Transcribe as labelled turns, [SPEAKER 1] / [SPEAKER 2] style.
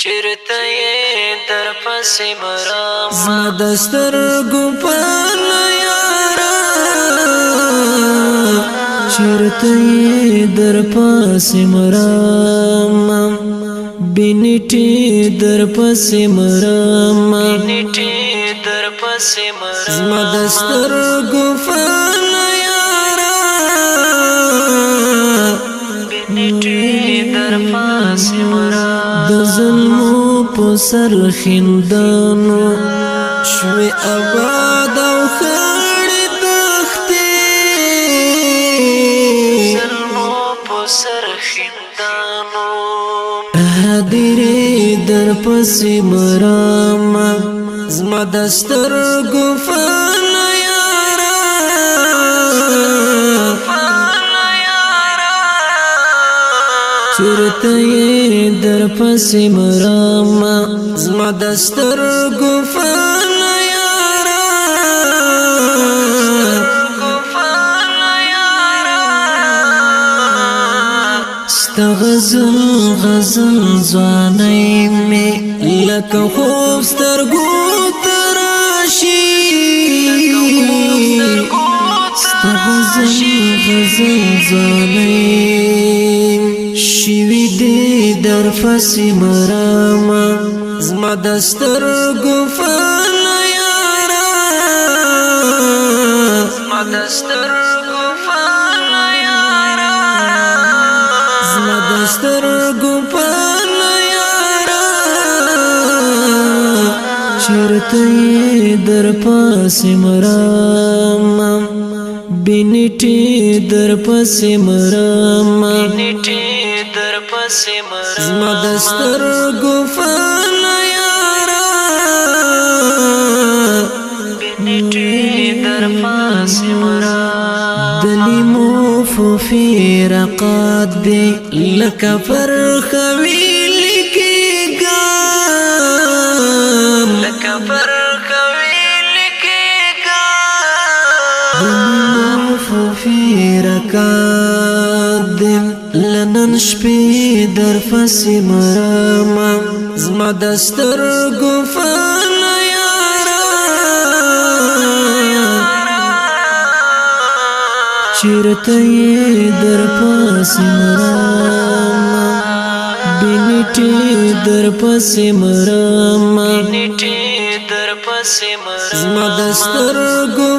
[SPEAKER 1] چرته در پسې مرام
[SPEAKER 2] زما د سترګو په یارا چرته در پسې مرام بنټي در پسې مرام
[SPEAKER 1] بنټي در پسې مرام
[SPEAKER 2] زما د سترګو په یارا
[SPEAKER 1] بنټي در پسې مرام
[SPEAKER 2] د ظلمو په سر خندانو شوي آباد او خړې دښتې
[SPEAKER 1] ظلمو په سر خندانو
[SPEAKER 2] هدیرې در پسې مرام زما د سترګو فن یارا چرته در پسې مرام زما د سترګو فن یارا ستا غزل ځوانۍ مې لکه خوب سترګو ته راشي ستا غزل ځوانۍ شوي دې در پسې مرام زما د سترګو فن یارا
[SPEAKER 1] زما د سترګو فن یارا
[SPEAKER 2] زما د سترګو فن یارا چرته در پسې مرام بنټي در پسې مرام
[SPEAKER 1] بنټي در پسې مرام
[SPEAKER 2] زما د سترګو فن یارا
[SPEAKER 1] بنټي در پسې مرام
[SPEAKER 2] د لیمو فوفي رقات دی لکه فرخوي لیکيګان
[SPEAKER 1] لکه فرخوي لیکيګان
[SPEAKER 2] د لیمو فوفي رقات دی لنن شپې در پسې مرام زما د سترګو فن یارا چرته در پسې مرام بنټي در پسې مرام
[SPEAKER 1] بنټي در پسې مرام
[SPEAKER 2] زما د سترګو